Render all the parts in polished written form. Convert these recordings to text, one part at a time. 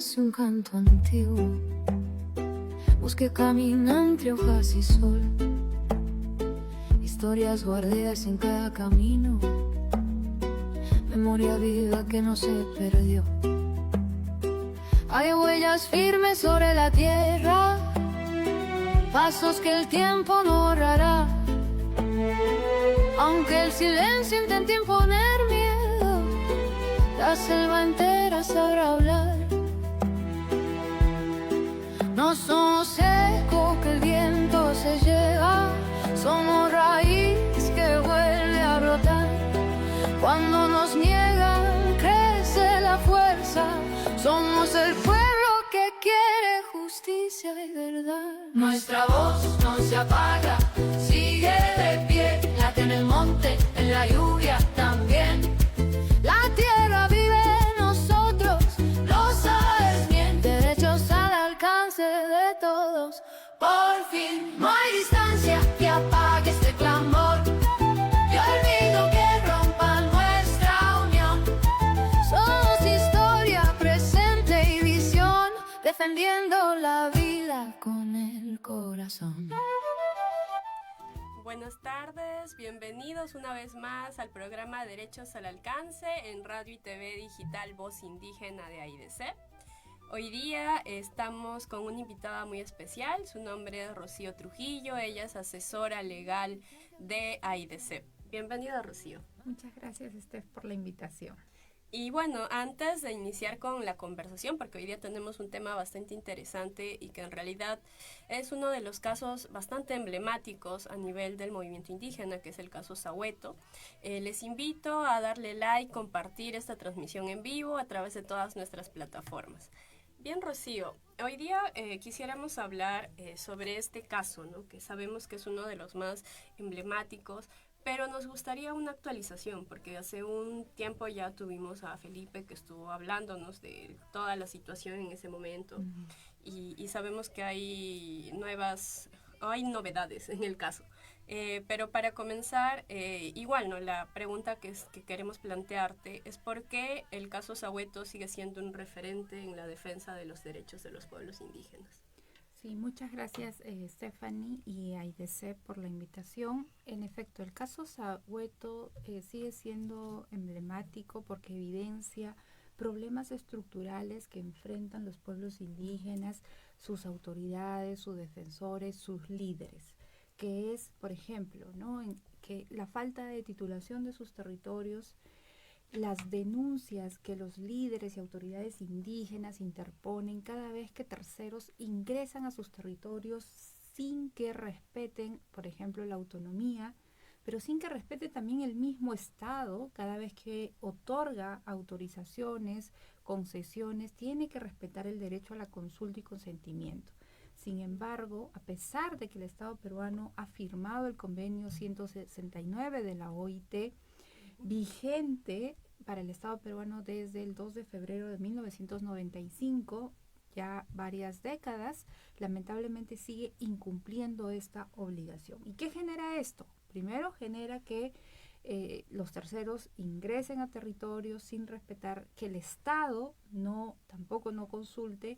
nace un canto antiguo, busque camina entre hojas y sol, historias guardadas en cada camino, memoria viva que no se perdió. Hay huellas firmes sobre la tierra, pasos que el tiempo no borrará. Aunque el silencio intente imponer miedo, la selva entera sabrá hablar. No somos eco que el viento se lleva, somos raíz que vuelve a brotar. Cuando nos niegan crece la fuerza, somos el pueblo que quiere justicia y verdad. Nuestra voz no se apaga, sigue de pie, late en el monte, en la lluvia también. La tierra vive en nosotros, lo sabes bien, derechos al alcance de todos. Por fin no hay distancia que apague este clamor, y olvido que rompa nuestra unión. Somos historia, presente y visión, defendiendo la vida con el corazón. Buenas tardes, bienvenidos una vez más al programa Derechos al Alcance en Radio y TV Digital Voz Indígena de AIDC. Hoy día estamos con una invitada muy especial, su nombre es Rocío Trujillo, ella es asesora legal de AIDC. Bienvenida, Rocío. Muchas gracias, Steph, por la invitación. Y bueno, antes de iniciar con la conversación, porque hoy día tenemos un tema bastante interesante y que en realidad es uno de los casos bastante emblemáticos a nivel del movimiento indígena, que es el caso Sahueto, les invito a darle like, compartir esta transmisión en vivo a través de todas nuestras plataformas. Bien, Rocío, hoy día quisiéramos hablar sobre este caso, ¿no? Que sabemos que es uno de los más emblemáticos, pero nos gustaría una actualización, porque hace un tiempo ya tuvimos a Felipe que estuvo hablándonos de toda la situación en ese momento, y sabemos que hay novedades en el caso. Pero para comenzar, igual, ¿no? La pregunta que queremos plantearte es por qué el caso Sahueto sigue siendo un referente en la defensa de los derechos de los pueblos indígenas. Sí, muchas gracias, Stephanie y AIDC por la invitación. En efecto, el caso Sahueto sigue siendo emblemático porque evidencia problemas estructurales que enfrentan los pueblos indígenas, sus autoridades, sus defensores, sus líderes, que es, por ejemplo, ¿no?, que la falta de titulación de sus territorios, las denuncias que los líderes y autoridades indígenas interponen cada vez que terceros ingresan a sus territorios sin que respeten, por ejemplo, la autonomía, pero sin que respete también el mismo Estado. Cada vez que otorga autorizaciones, concesiones, tiene que respetar el derecho a la consulta y consentimiento. Sin embargo, a pesar de que el Estado peruano ha firmado el convenio 169 de la OIT, vigente para el Estado peruano desde el 2 de febrero de 1995, ya varias décadas, lamentablemente sigue incumpliendo esta obligación. ¿Y qué genera esto? Primero, genera que los terceros ingresen a territorios sin respetar, que el Estado tampoco no consulte,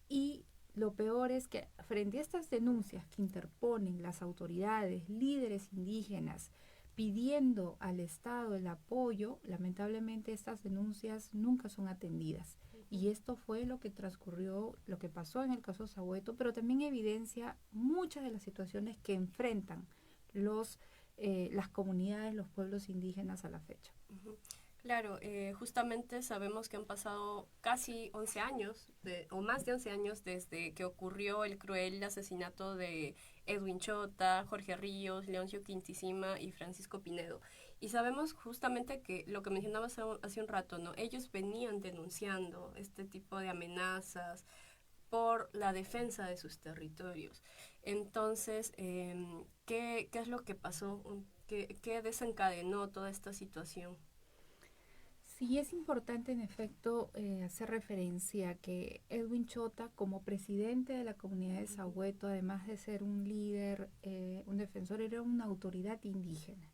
y lo peor es que frente a estas denuncias que interponen las autoridades, líderes indígenas, pidiendo al Estado el apoyo, lamentablemente estas denuncias nunca son atendidas. Y esto fue lo que pasó en el caso Sahueto, pero también evidencia muchas de las situaciones que enfrentan las comunidades, los pueblos indígenas a la fecha. Claro, justamente sabemos que han pasado casi 11 años, o más de 11 años, desde que ocurrió el cruel asesinato de Edwin Chota, Jorge Ríos, Leoncio Quintisima y Francisco Pinedo. Y sabemos justamente que lo que mencionabas hace un rato, ¿no? Ellos venían denunciando este tipo de amenazas por la defensa de sus territorios. Entonces, ¿qué es lo que pasó? ¿Qué desencadenó toda esta situación? Sí, es importante en efecto hacer referencia a que Edwin Chota, como presidente de la comunidad de Sahueto, además de ser un líder, un defensor, era una autoridad indígena.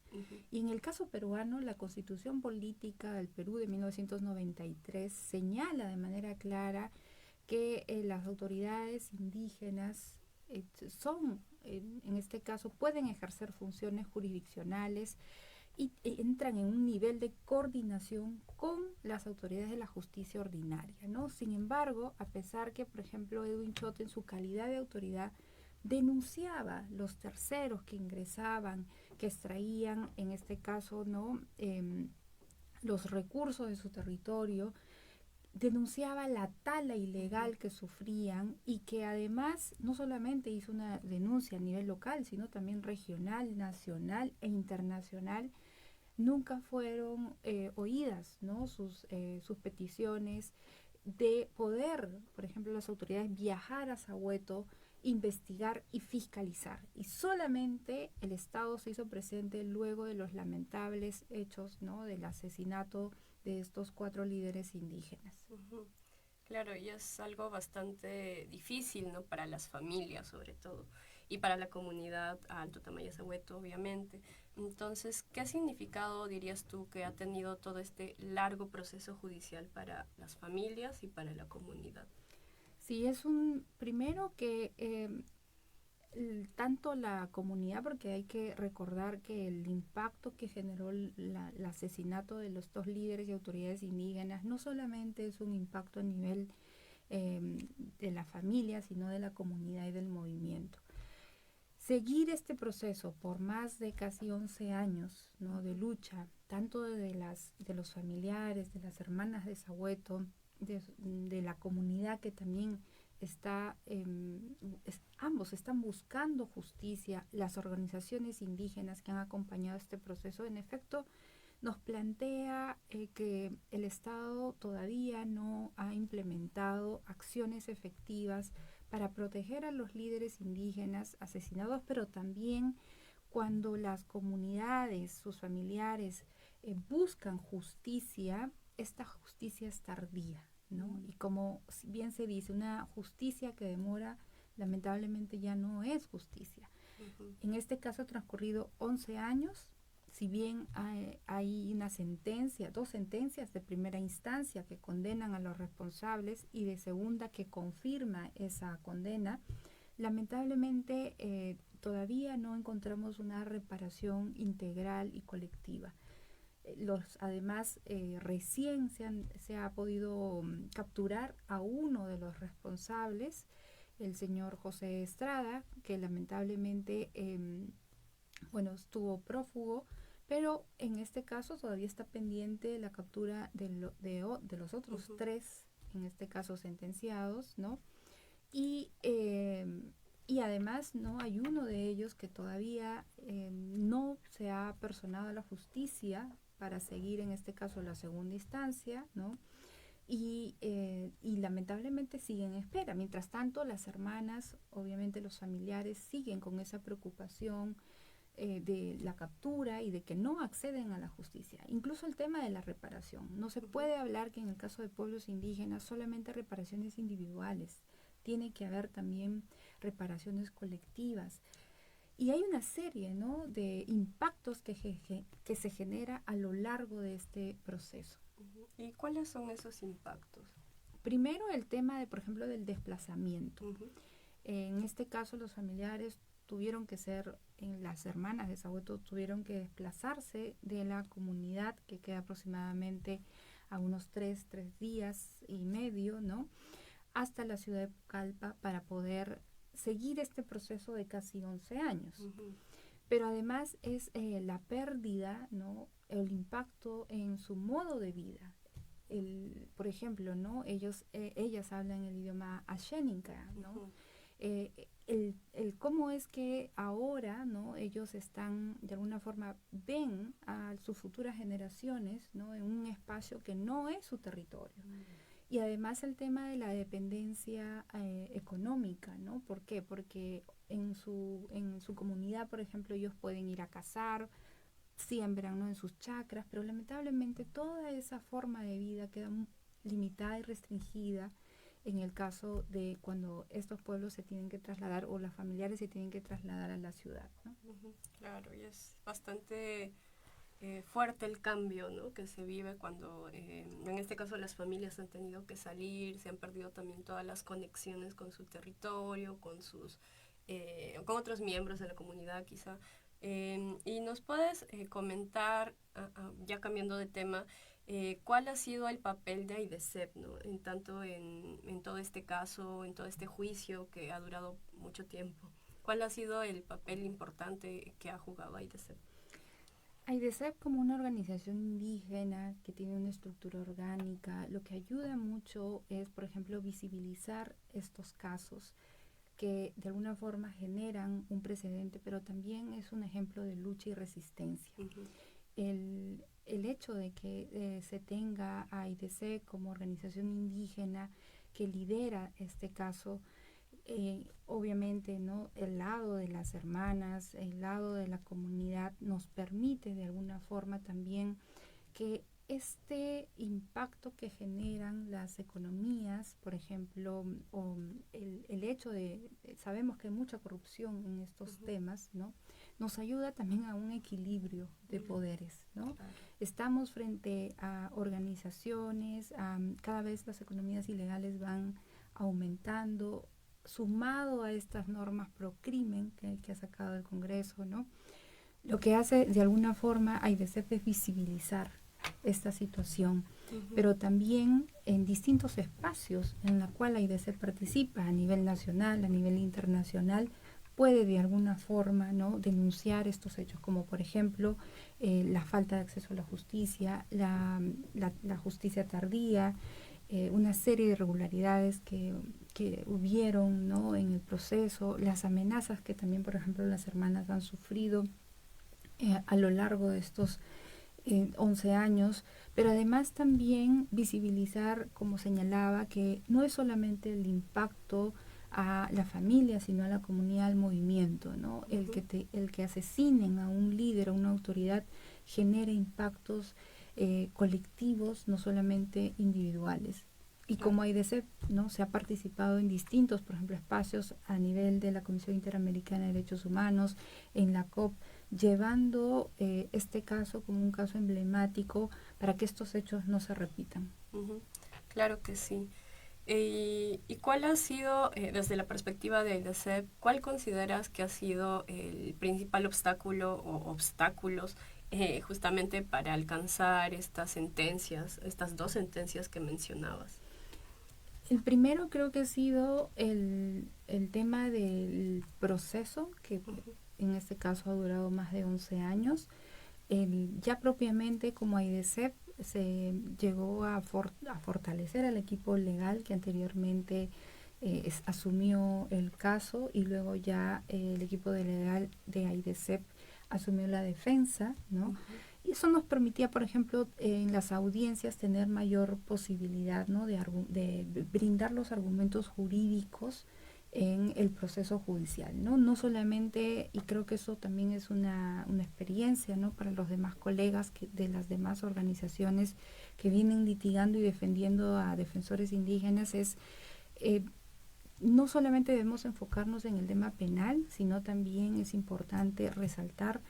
Y en el caso peruano, la Constitución Política del Perú de 1993 señala de manera clara que las autoridades indígenas en este caso, pueden ejercer funciones jurisdiccionales y entran en un nivel de coordinación con las autoridades de la justicia ordinaria, ¿no? Sin embargo, a pesar que, por ejemplo, Edwin Chot en su calidad de autoridad denunciaba los terceros que ingresaban, que extraían, en este caso, ¿no? Los recursos de su territorio, denunciaba la tala ilegal que sufrían y que además no solamente hizo una denuncia a nivel local, sino también regional, nacional e internacional. Nunca fueron oídas, ¿no? sus peticiones de poder, por ejemplo, las autoridades viajar a Sahueto, investigar y fiscalizar. Y solamente el Estado se hizo presente luego de los lamentables hechos, ¿no? del asesinato de estos 4 líderes indígenas. Claro, y es algo bastante difícil, ¿no? Para las familias, sobre todo, y para la comunidad Alto Tamaya-Sahueto, obviamente. Entonces, ¿qué significado dirías tú que ha tenido todo este largo proceso judicial para las familias y para la comunidad? Sí, primero que tanto la comunidad, porque hay que recordar que el impacto que generó el asesinato de los 2 líderes y autoridades indígenas no solamente es un impacto a nivel de la familia, sino de la comunidad y del movimiento. Seguir este proceso por más de casi 11 años, ¿no? de lucha, tanto de los familiares, de las hermanas de Sahueto, de la comunidad que también ambos están buscando justicia, las organizaciones indígenas que han acompañado este proceso, en efecto, nos plantea que el Estado todavía no ha implementado acciones efectivas para proteger a los líderes indígenas asesinados, pero también cuando las comunidades, sus familiares, buscan justicia, esta justicia es tardía, ¿no? Y como bien se dice, una justicia que demora, lamentablemente ya no es justicia. En este caso ha transcurrido 11 años, si bien hay una sentencia, 2 sentencias de primera instancia que condenan a los responsables y de segunda que confirma esa condena, lamentablemente todavía no encontramos una reparación integral y colectiva. Además, recién se ha podido capturar a uno de los responsables, el señor José Estrada, que lamentablemente estuvo prófugo, pero en este caso todavía está pendiente la captura de los otros 3, en este caso sentenciados, ¿no? Y además, ¿no? hay uno de ellos que todavía no se ha personado a la justicia para seguir en este caso la segunda instancia, ¿no? Y lamentablemente siguen en espera. Mientras tanto, las hermanas, obviamente los familiares, siguen con esa preocupación de la captura y de que no acceden a la justicia. Incluso el tema de la reparación. No se puede hablar que en el caso de pueblos indígenas solamente reparaciones individuales. Tiene que haber también reparaciones colectivas. Y hay una serie, ¿no? de impactos que se genera a lo largo de este proceso. ¿Y cuáles son esos impactos? Primero, el tema, por ejemplo, del desplazamiento. En este caso, los familiares tuvieron que las hermanas de Sahueto tuvieron que desplazarse de la comunidad, que queda aproximadamente a unos 3 días y medio, ¿no? hasta la ciudad de Pucallpa para poder seguir este proceso de casi 11 años. Pero además es la pérdida, ¿no? el impacto en su modo de vida. Por ejemplo, ¿no? ellas hablan el idioma Ashéninka, ¿no? El cómo es que ahora, ¿no? ellos están, de alguna forma, ven a sus futuras generaciones, ¿no? en un espacio que no es su territorio. Y además el tema de la dependencia económica, ¿no? ¿Por qué? Porque en su comunidad, por ejemplo, ellos pueden ir a cazar, siembran, ¿no? en sus chacras, pero lamentablemente toda esa forma de vida queda limitada y restringida en el caso de cuando estos pueblos se tienen que trasladar o las familiares se tienen que trasladar a la ciudad, ¿no? Claro, y es bastante fuerte el cambio, ¿no?, que se vive cuando, en este caso, las familias han tenido que salir, se han perdido también todas las conexiones con su territorio, con sus, con otros miembros de la comunidad quizá. Y nos puedes comentar, ya cambiando de tema, ¿cuál ha sido el papel de AIDESEP, ¿no?, en tanto en todo este caso, en todo este juicio que ha durado mucho tiempo? ¿Cuál ha sido el papel importante que ha jugado AIDESEP? AIDESEP, como una organización indígena que tiene una estructura orgánica, lo que ayuda mucho es, por ejemplo, visibilizar estos casos que de alguna forma generan un precedente, pero también es un ejemplo de lucha y resistencia. Uh-huh. El hecho de que se tenga a AIDESEP como organización indígena que lidera este caso, obviamente, ¿no?, el lado de las hermanas, el lado de la comunidad nos permite de alguna forma también que este impacto que generan las economías, por ejemplo, o el hecho de, sabemos que hay mucha corrupción en estos temas, ¿no?, nos ayuda también a un equilibrio de poderes, ¿no? Claro. Estamos frente a organizaciones, cada vez las economías ilegales van aumentando, sumado a estas normas pro crimen que ha sacado el Congreso, ¿no? Lo que hace de alguna forma AIDESEP es visibilizar esta situación, pero también en distintos espacios en la cual AIDESEP participa a nivel nacional, a nivel internacional, puede de alguna forma, ¿no?, denunciar estos hechos, como por ejemplo la falta de acceso a la justicia, la justicia tardía, una serie de irregularidades que hubieron, ¿no?, en el proceso, las amenazas que también, por ejemplo, las hermanas han sufrido a lo largo de estos 11 años, pero además también visibilizar, como señalaba, que no es solamente el impacto a la familia, sino a la comunidad, al movimiento, ¿no? Uh-huh. El que asesinen a un líder, a una autoridad, genera impactos colectivos, no solamente individuales. Y como AIDESEP, ¿no?, se ha participado en distintos, por ejemplo, espacios a nivel de la Comisión Interamericana de Derechos Humanos, en la COP, llevando este caso como un caso emblemático para que estos hechos no se repitan. Uh-huh. Claro que sí. ¿Y cuál ha sido, desde la perspectiva de AIDESEP, cuál consideras que ha sido el principal obstáculo o obstáculos justamente para alcanzar estas sentencias, estas 2 sentencias que mencionabas? El primero creo que ha sido el tema del proceso, que en este caso ha durado más de 11 años. Ya propiamente como AIDESEP se llegó a fortalecer al equipo legal que anteriormente asumió el caso, y luego ya el equipo legal de AIDESEP asumió la defensa, ¿no? Uh-huh. Y eso nos permitía, por ejemplo, en las audiencias tener mayor posibilidad, ¿no?, de brindar los argumentos jurídicos en el proceso judicial, ¿no? No solamente, y creo que eso también es una experiencia, ¿no?, para los demás colegas de las demás organizaciones que vienen litigando y defendiendo a defensores indígenas, es no solamente debemos enfocarnos en el tema penal, sino también es importante resaltar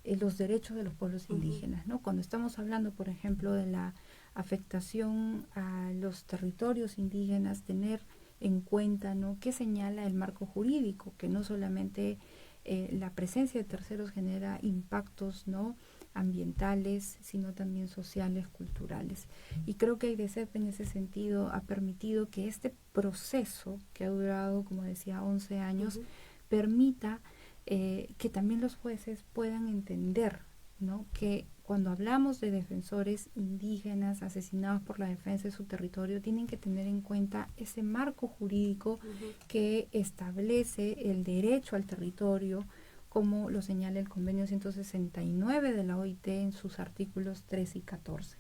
los derechos de los pueblos indígenas, ¿no? Cuando estamos hablando, por ejemplo, de la afectación a los territorios indígenas, tener en cuenta, ¿no?, qué señala el marco jurídico, que no solamente la presencia de terceros genera impactos, ¿no?, ambientales, sino también sociales, culturales. Y creo que AIDESEP en ese sentido ha permitido que este proceso, que ha durado, como decía, 11 años, permita que también los jueces puedan entender, ¿no?, que cuando hablamos de defensores indígenas asesinados por la defensa de su territorio, tienen que tener en cuenta ese marco jurídico que establece el derecho al territorio, como lo señala el convenio 169 de la OIT en sus artículos 13 y 14.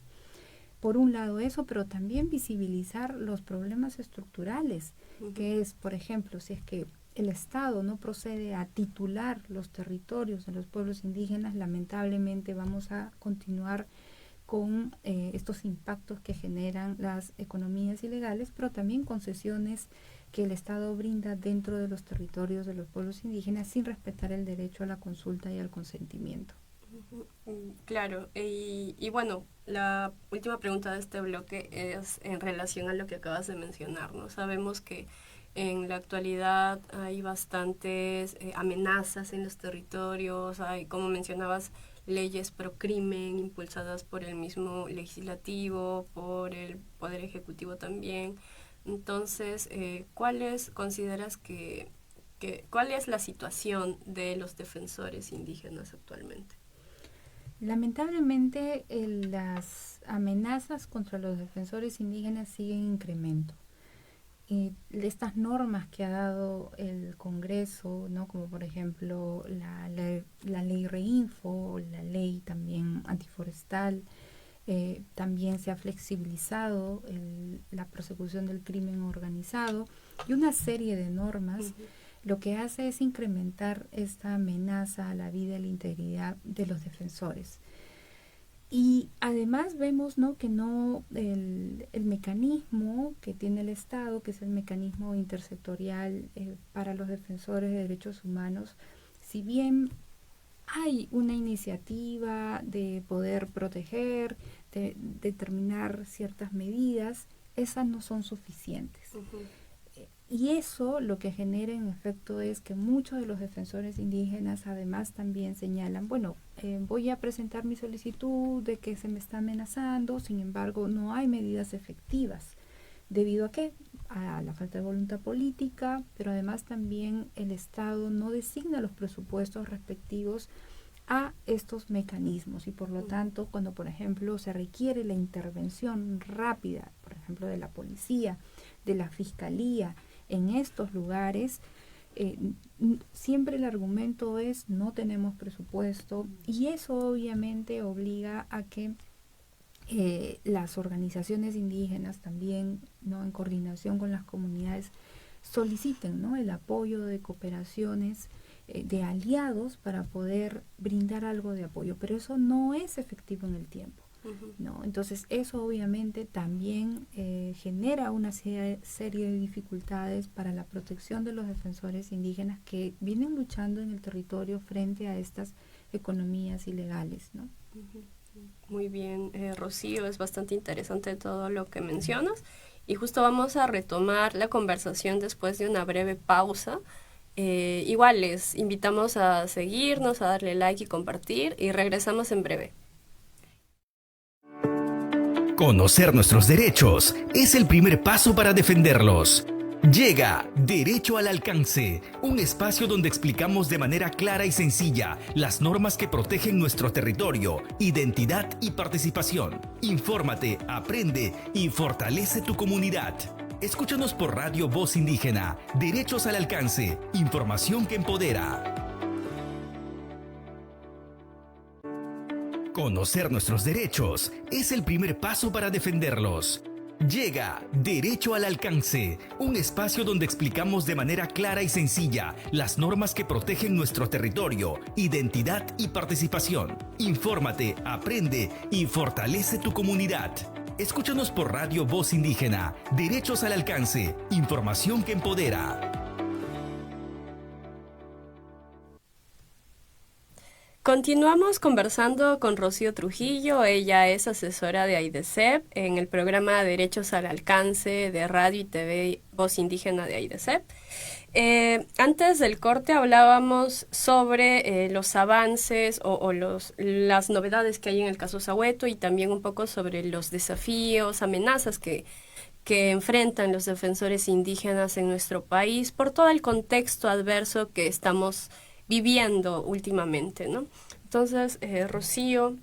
Por un lado eso, pero también visibilizar los problemas estructurales, que es, por ejemplo, si es que el Estado no procede a titular los territorios de los pueblos indígenas, lamentablemente vamos a continuar con estos impactos que generan las economías ilegales, pero también concesiones que el Estado brinda dentro de los territorios de los pueblos indígenas sin respetar el derecho a la consulta y al consentimiento. Claro, y bueno, la última pregunta de este bloque es en relación a lo que acabas de mencionar, ¿no? Sabemos que en la actualidad hay bastantes amenazas en los territorios, hay, como mencionabas, leyes pro crimen impulsadas por el mismo legislativo, por el poder ejecutivo también. Entonces, ¿cuáles consideras cuál es la situación de los defensores indígenas actualmente? Lamentablemente, las amenazas contra los defensores indígenas siguen en incremento. Y estas normas que ha dado el Congreso, ¿no? Como por ejemplo la ley Reinfo, la ley también antiforestal, también se ha flexibilizado la persecución del crimen organizado y una serie de normas. Lo que hace es incrementar esta amenaza a la vida y la integridad de los defensores. Y además vemos, ¿no?, que el mecanismo que tiene el Estado, que es el mecanismo intersectorial para los defensores de derechos humanos, si bien hay una iniciativa de poder proteger, de determinar ciertas medidas, esas no son suficientes. Y eso lo que genera en efecto es que muchos de los defensores indígenas además también señalan, bueno, voy a presentar mi solicitud de que se me está amenazando, sin embargo no hay medidas efectivas. ¿Debido a qué? A la falta de voluntad política, pero además también el Estado no designa los presupuestos respectivos a estos mecanismos y por lo tanto cuando por ejemplo se requiere la intervención rápida, por ejemplo de la policía, de la fiscalía, en estos lugares, siempre el argumento es no tenemos presupuesto y eso obviamente obliga a que las organizaciones indígenas también, ¿no?, en coordinación con las comunidades, soliciten, ¿no?, el apoyo de cooperaciones, de aliados para poder brindar algo de apoyo, pero eso no es efectivo en el tiempo. ¿No? Entonces eso obviamente también genera una serie de dificultades para la protección de los defensores indígenas que vienen luchando en el territorio frente a estas economías ilegales, ¿no? Muy bien, Rocío, es bastante interesante todo lo que mencionas y justo vamos a retomar la conversación después de una breve pausa. Igual les invitamos a seguirnos, a darle like y compartir y regresamos en breve. Conocer nuestros derechos es el primer paso para defenderlos. Llega Derecho al Alcance, un espacio donde explicamos de manera clara y sencilla las normas que protegen nuestro territorio, identidad y participación. Infórmate, aprende y fortalece tu comunidad. Escúchanos por Radio Voz Indígena. Derechos al Alcance, información que empodera. Conocer nuestros derechos es el primer paso para defenderlos. Llega Derecho al Alcance, un espacio donde explicamos de manera clara y sencilla las normas que protegen nuestro territorio, identidad y participación. Infórmate, aprende y fortalece tu comunidad. Escúchanos por Radio Voz Indígena. Derechos al Alcance, información que empodera. Continuamos conversando con Rocío Trujillo. Ella es asesora de AIDESEP en el programa Derechos al Alcance de Radio y TV Voz Indígena de AIDESEP. Antes del corte hablábamos sobre los avances o las novedades que hay en el caso Sahueto y también un poco sobre los desafíos, amenazas que enfrentan los defensores indígenas en nuestro país por todo el contexto adverso que estamos viviendo últimamente, ¿no? Entonces, Rocío,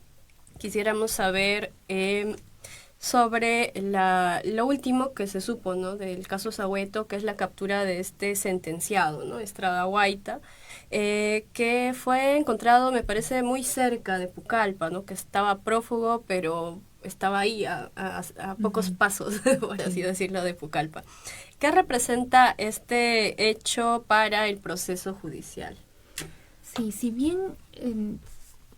quisiéramos saber sobre lo último que se supo, ¿no?, del caso Sahueto, que es la captura de este sentenciado, ¿no?, Estrada Huayta, que fue encontrado, me parece, muy cerca de Pucallpa, ¿no?, que estaba prófugo, pero estaba ahí a pocos pasos, por así decirlo, de Pucallpa. ¿Qué representa este hecho para el proceso judicial? Sí, si bien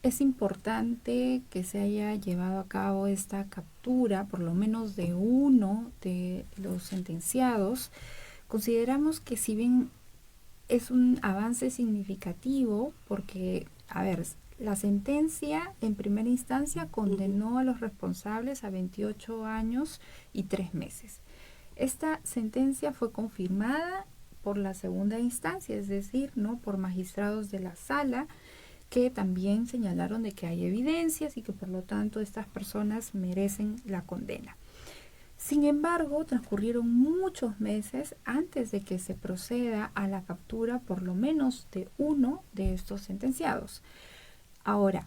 es importante que se haya llevado a cabo esta captura, por lo menos de uno de los sentenciados, consideramos que si bien es un avance significativo, porque, a ver, La sentencia en primera instancia condenó a los responsables a 28 años y 3 meses. Esta sentencia fue confirmada por la segunda instancia, es decir, ¿no?, por magistrados de la sala, que también señalaron de que hay evidencias y que por lo tanto estas personas merecen la condena. Sin embargo, transcurrieron muchos meses antes de que se proceda a la captura por lo menos de uno de estos sentenciados. Ahora,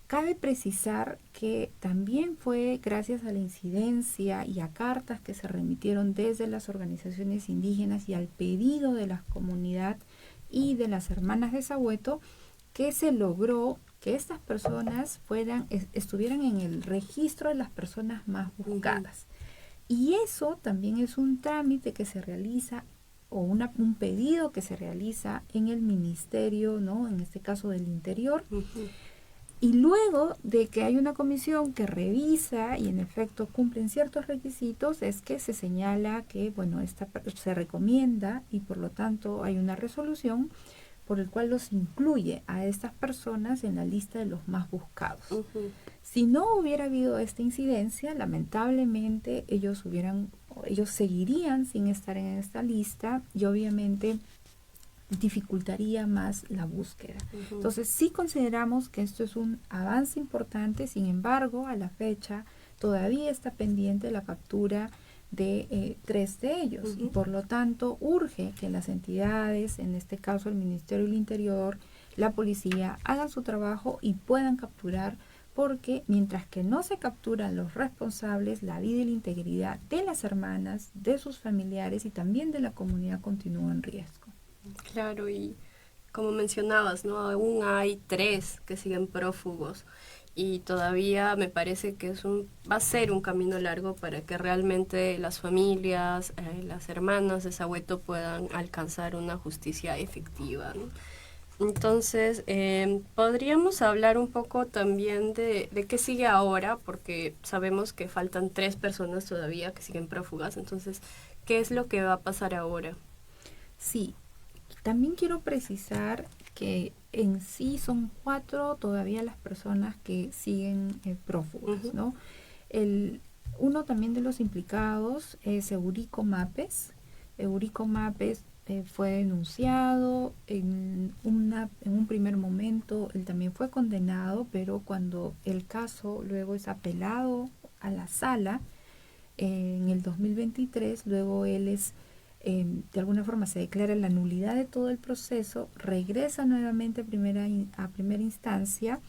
cabe precisar que también fue gracias a la incidencia y a cartas que se remitieron desde las organizaciones indígenas y al pedido de la comunidad y de las hermanas de Sahueto que se logró que estas personas estuvieran en el registro de las personas más buscadas. Y eso también es un trámite que se realiza o un pedido que se realiza en el Ministerio, ¿no?, en este caso del Interior. Y luego de que hay una comisión que revisa y en efecto cumplen ciertos requisitos, es que se señala que, bueno, se recomienda y por lo tanto hay una resolución por el cual los incluye a estas personas en la lista de los más buscados. Si no hubiera habido esta incidencia, lamentablemente ellos seguirían sin estar en esta lista y obviamente dificultaría más la búsqueda. Entonces sí consideramos que esto es un avance importante, sin embargo, a la fecha todavía está pendiente la captura de 3 de ellos y por lo tanto urge que las entidades, en este caso el Ministerio del Interior, la policía, hagan su trabajo y puedan capturar, porque mientras que no se capturan los responsables, la vida y la integridad de las hermanas, de sus familiares y también de la comunidad continúa en riesgo. Claro, y como mencionabas, ¿no?, aún hay 3 que siguen prófugos y todavía me parece que va a ser un camino largo para que realmente las familias, las hermanas de Sahueto puedan alcanzar una justicia efectiva, ¿no? Entonces, podríamos hablar un poco también de qué sigue ahora, porque sabemos que faltan 3 personas todavía que siguen prófugas. Entonces, ¿qué es lo que va a pasar ahora? Sí, también quiero precisar que en sí son 4 todavía las personas que siguen prófugas, ¿no? Uno también de los implicados es Eurico Mapes. Eurico Mapes fue denunciado en un primer momento, él también fue condenado, pero cuando el caso luego es apelado a la sala en el 2023, luego él de alguna forma se declara la nulidad de todo el proceso, regresa nuevamente a primera instancia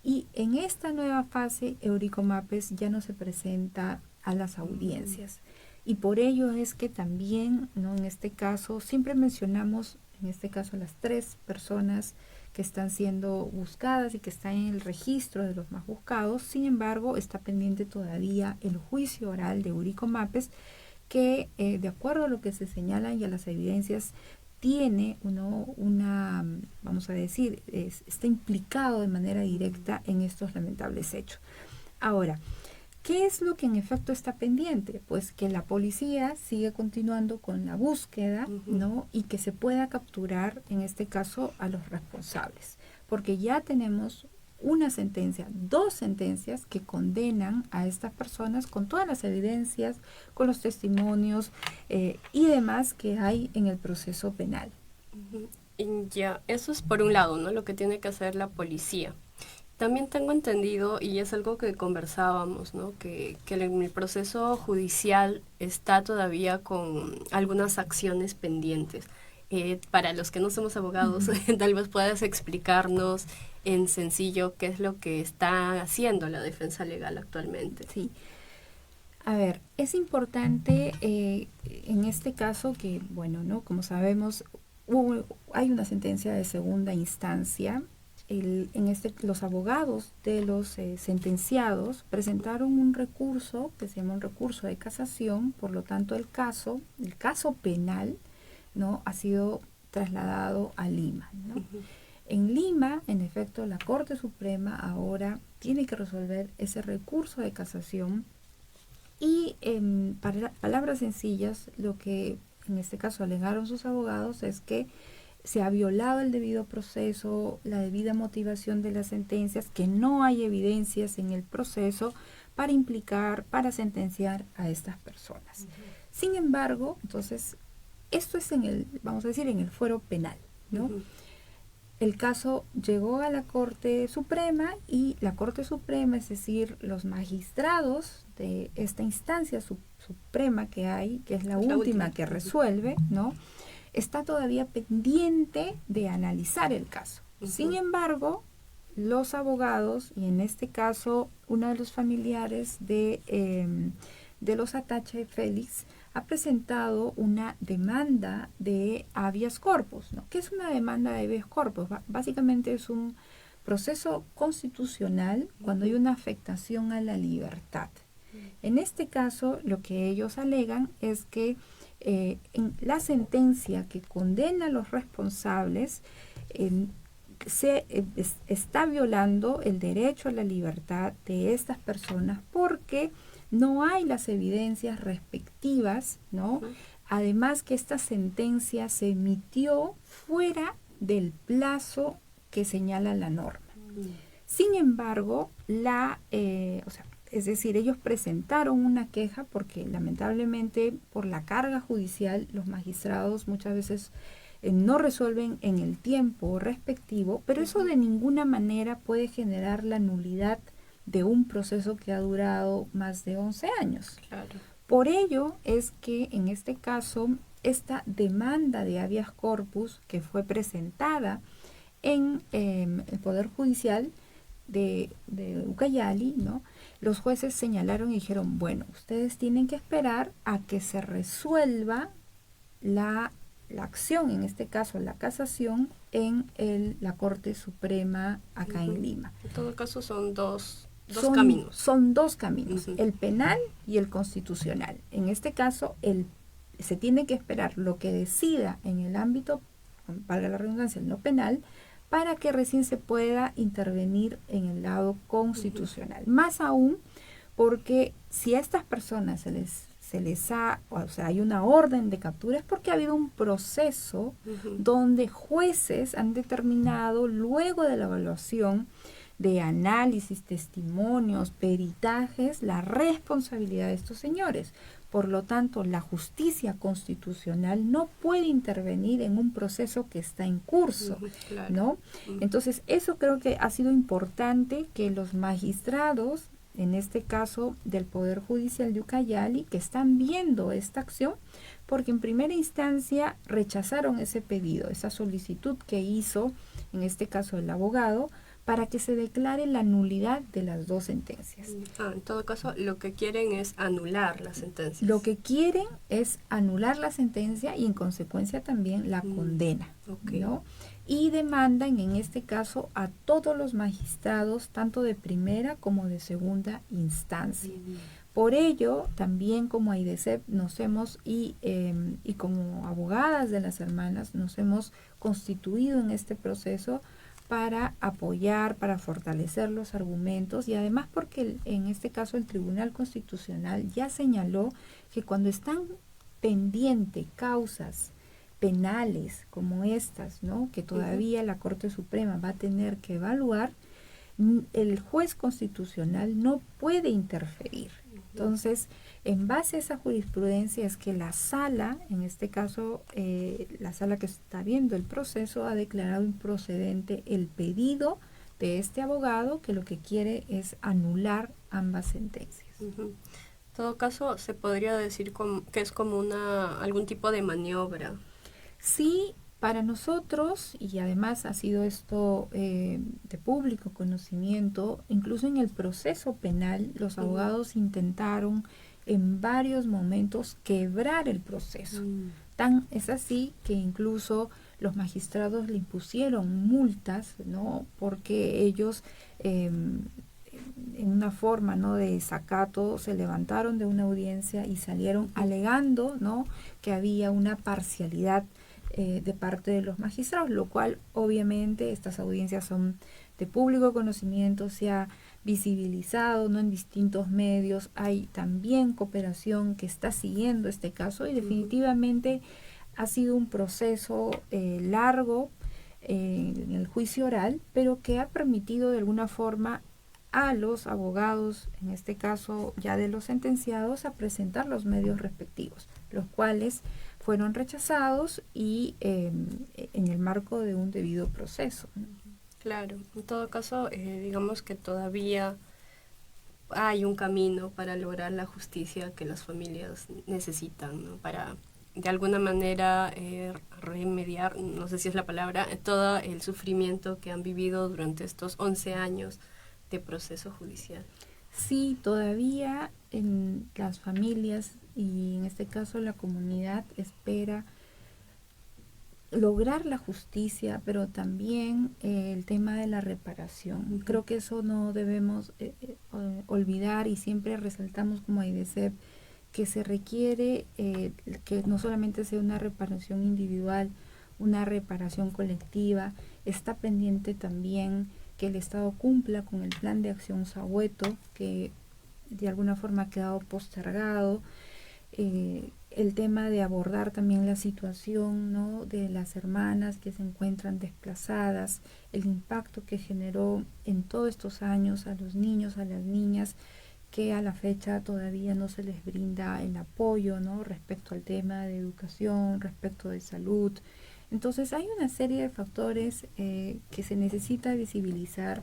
y en esta nueva fase Eurico Mapes ya no se presenta a las audiencias. Y por ello es que también, ¿no?, en este caso, siempre mencionamos, en este caso, las 3 personas que están siendo buscadas y que están en el registro de los más buscados. Sin embargo, está pendiente todavía el juicio oral de Eurico Mapes, que de acuerdo a lo que se señala y a las evidencias, tiene vamos a decir, está implicado de manera directa en estos lamentables hechos. Ahora, ¿qué es lo que en efecto está pendiente? Pues que la policía sigue continuando con la búsqueda, ¿no?, y que se pueda capturar, en este caso, a los responsables. Porque ya tenemos una sentencia, 2 sentencias que condenan a estas personas con todas las evidencias, con los testimonios y demás que hay en el proceso penal. Y ya, eso es por un lado, ¿no?, lo que tiene que hacer la policía. También tengo entendido, y es algo que conversábamos, ¿no?, que el proceso judicial está todavía con algunas acciones pendientes. Para los que no somos abogados, tal vez puedas explicarnos en sencillo qué es lo que está haciendo la defensa legal actualmente. Sí. A ver, es importante en este caso que, bueno, ¿no?, como sabemos, hay una sentencia de segunda instancia. Los abogados de los sentenciados presentaron un recurso que se llama un recurso de casación, por lo tanto el caso penal, ¿no?, ha sido trasladado a Lima, ¿no? En Lima, en efecto, la Corte Suprema ahora tiene que resolver ese recurso de casación y, para palabras sencillas, lo que en este caso alegaron sus abogados es que se ha violado el debido proceso, la debida motivación de las sentencias, que no hay evidencias en el proceso para implicar, para sentenciar a estas personas. Sin embargo, entonces, esto es vamos a decir, en el fuero penal, ¿no? El caso llegó a la Corte Suprema y la Corte Suprema, es decir, los magistrados de esta instancia suprema que hay, que es la última que resuelve, ¿no? Está todavía pendiente de analizar el caso. Sin embargo, los abogados, y en este caso uno de los familiares de los Atache Félix, ha presentado una demanda de habeas corpus, ¿no? ¿Qué es una demanda de habeas corpus? Básicamente es un proceso constitucional cuando hay una afectación a la libertad. En este caso, lo que ellos alegan es que en la sentencia que condena a los responsables está violando el derecho a la libertad de estas personas porque no hay las evidencias respectivas, ¿no? Además que esta sentencia se emitió fuera del plazo que señala la norma. Sin embargo, es decir, ellos presentaron una queja porque lamentablemente por la carga judicial los magistrados muchas veces no resuelven en el tiempo respectivo, pero eso de ninguna manera puede generar la nulidad de un proceso que ha durado más de 11 años. Claro. Por ello es que en este caso, esta demanda de habeas corpus que fue presentada en el Poder Judicial de Ucayali, ¿no? Los jueces señalaron y dijeron, bueno, ustedes tienen que esperar a que se resuelva la acción, en este caso la casación, en la Corte Suprema acá en Lima. En todo caso son dos caminos. Son dos caminos, el penal y el constitucional. En este caso, se tiene que esperar lo que decida en el ámbito, valga la redundancia, en lo penal, para que recién se pueda intervenir en el lado constitucional. Más aún porque si a estas personas se les hay una orden de captura, es porque ha habido un proceso donde jueces han determinado, luego de la evaluación de análisis, testimonios, peritajes, la responsabilidad de estos señores. Por lo tanto, la justicia constitucional no puede intervenir en un proceso que está en curso, claro, ¿no? Entonces, eso creo que ha sido importante que los magistrados, en este caso del Poder Judicial de Ucayali, que están viendo esta acción, porque en primera instancia rechazaron ese pedido, esa solicitud que hizo, en este caso el abogado, para que se declare la nulidad de las dos sentencias. En todo caso, lo que quieren es anular las sentencias. Lo que quieren es anular la sentencia y en consecuencia también la condena, ¿no? Y demandan en este caso a todos los magistrados, tanto de primera como de segunda instancia. Por ello, también como AIDESEP nos hemos, y como abogadas de las hermanas, nos hemos constituido en este proceso para apoyar, para fortalecer los argumentos y además porque en este caso el Tribunal Constitucional ya señaló que cuando están pendientes causas penales como estas, ¿no? Que todavía la Corte Suprema va a tener que evaluar, el juez constitucional no puede interferir. Entonces, en base a esa jurisprudencia es que la sala, en este caso la sala que está viendo el proceso, ha declarado improcedente el pedido de este abogado que lo que quiere es anular ambas sentencias. En todo caso, se podría decir que es como algún tipo de maniobra. Sí, para nosotros, y además ha sido esto de público conocimiento, incluso en el proceso penal, los abogados intentaron en varios momentos quebrar el proceso. Tan es así que incluso los magistrados le impusieron multas, ¿no? Porque ellos en una forma, ¿no?, de desacato se levantaron de una audiencia y salieron alegando, ¿no?, que había una parcialidad de parte de los magistrados, lo cual obviamente estas audiencias son de público conocimiento, se ha visibilizado, ¿no?, en distintos medios, hay también cooperación que está siguiendo este caso y definitivamente ha sido un proceso largo en el juicio oral, pero que ha permitido de alguna forma a los abogados, en este caso ya de los sentenciados, a presentar los medios respectivos, los cuales fueron rechazados y en el marco de un debido proceso, ¿no? Claro, en todo caso, digamos que todavía hay un camino para lograr la justicia que las familias necesitan, ¿no? Para de alguna manera remediar, no sé si es la palabra, todo el sufrimiento que han vivido durante estos 11 años de proceso judicial. Sí, todavía en las familias y en este caso la comunidad espera lograr la justicia, pero también el tema de la reparación. Creo que eso no debemos olvidar, y siempre resaltamos como AIDESEP que se requiere que no solamente sea una reparación individual, una reparación colectiva. Está pendiente también que el Estado cumpla con el plan de acción Sahueto, que de alguna forma ha quedado postergado. El tema de abordar también la situación, ¿no?, de las hermanas que se encuentran desplazadas, el impacto que generó en todos estos años a los niños, a las niñas, que a la fecha todavía no se les brinda el apoyo, ¿no?, respecto al tema de educación, respecto de salud. Entonces hay una serie de factores que se necesita visibilizar,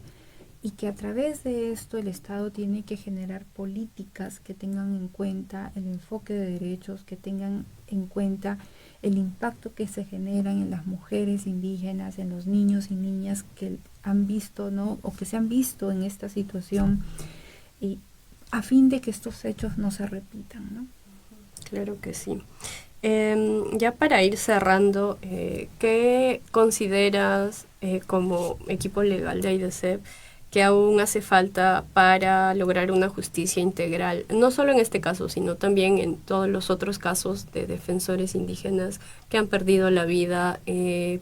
y que a través de esto el Estado tiene que generar políticas que tengan en cuenta el enfoque de derechos, que tengan en cuenta el impacto que se generan en las mujeres indígenas, en los niños y niñas que han visto, ¿no?, o que se han visto en esta situación, y a fin de que estos hechos no se repitan, ¿no? Claro que sí. Ya para ir cerrando, ¿qué consideras como equipo legal de AIDESEP que aún hace falta para lograr una justicia integral, no solo en este caso, sino también en todos los otros casos de defensores indígenas que han perdido la vida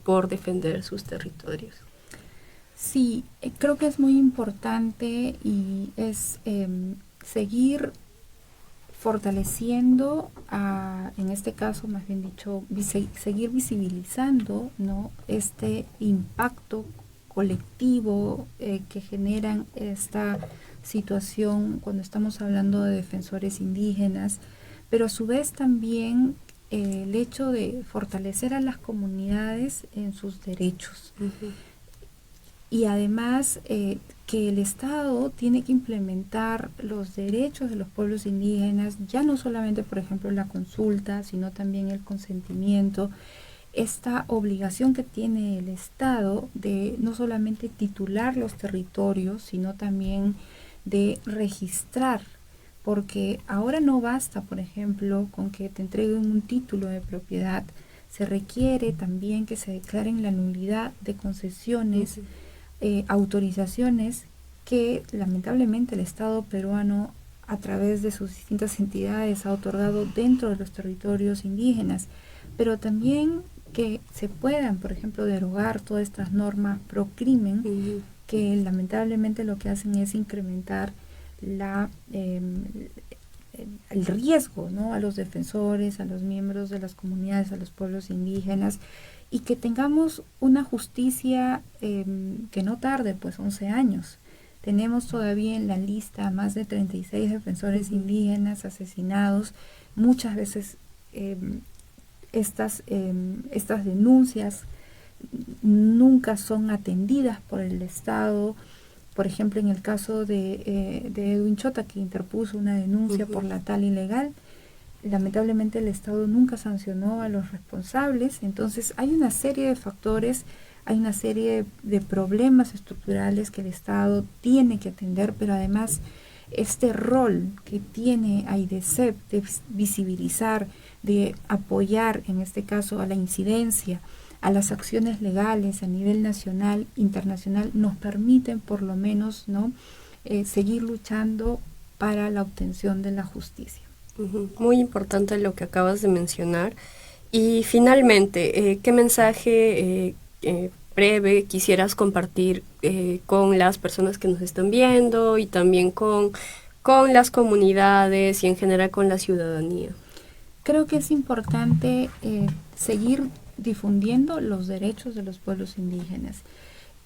por defender sus territorios? Sí, creo que es muy importante, y es seguir fortaleciendo, en este caso, más bien dicho, seguir visibilizando, ¿no?, este impacto colectivo que generan esta situación cuando estamos hablando de defensores indígenas, pero a su vez también el hecho de fortalecer a las comunidades en sus derechos. Y además que el Estado tiene que implementar los derechos de los pueblos indígenas, ya no solamente, por ejemplo, la consulta, sino también el consentimiento, esta obligación que tiene el Estado de no solamente titular los territorios, sino también de registrar, porque ahora no basta, por ejemplo, con que te entreguen un título de propiedad, se requiere también que se declaren la nulidad de concesiones, autorizaciones que lamentablemente el Estado peruano, a través de sus distintas entidades, ha otorgado dentro de los territorios indígenas, pero también que se puedan, por ejemplo, derogar todas estas normas pro crimen, que lamentablemente lo que hacen es incrementar el riesgo, ¿no?, a los defensores, a los miembros de las comunidades, a los pueblos indígenas, y que tengamos una justicia que no tarde, pues 11 años. Tenemos todavía en la lista más de 36 defensores indígenas asesinados. Muchas veces estas denuncias nunca son atendidas por el Estado. Por ejemplo, en el caso de Edwin Chota, que interpuso una denuncia por la tala ilegal, lamentablemente el Estado nunca sancionó a los responsables. Entonces hay una serie de factores, hay una serie de problemas estructurales que el Estado tiene que atender, pero además este rol que tiene AIDESEP de visibilizar, de apoyar en este caso a la incidencia, a las acciones legales a nivel nacional, internacional, nos permiten por lo menos, ¿no?, seguir luchando para la obtención de la justicia. Muy importante lo que acabas de mencionar. Y finalmente, ¿qué mensaje breve quisieras compartir con las personas que nos están viendo y también con las comunidades y en general con la ciudadanía? Creo que es importante seguir difundiendo los derechos de los pueblos indígenas,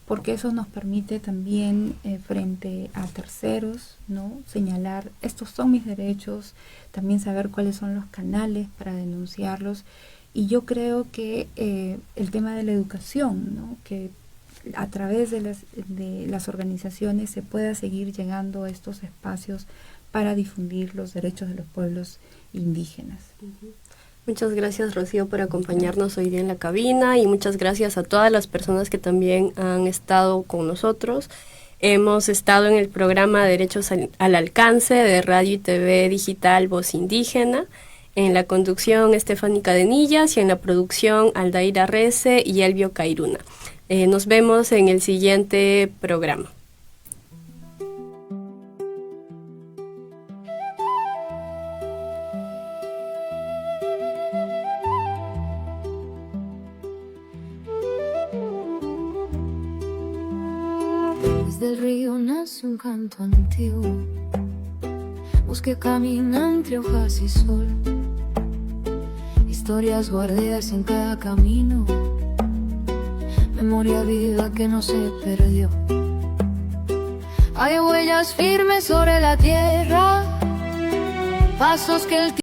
porque eso nos permite también frente a terceros, ¿no?, señalar, estos son mis derechos, también saber cuáles son los canales para denunciarlos. Y yo creo que el tema de la educación, ¿no?, que a través de las organizaciones se pueda seguir llegando a estos espacios para difundir los derechos de los pueblos indígenas. Muchas gracias, Rocío, por acompañarnos hoy día en la cabina, y muchas gracias a todas las personas que también han estado con nosotros. Hemos estado en el programa Derechos al Alcance de Radio y TV Digital Voz Indígena. En la conducción, Stephanie Cadenillas, y en la producción, Aldaira Rece y Elvio Cairuna. Nos vemos en el siguiente programa. Desde el río nace un canto antiguo, bosque camina entre hojas y sol, historias guardadas en cada camino, memoria viva que no se perdió. Hay huellas firmes sobre la tierra, pasos que el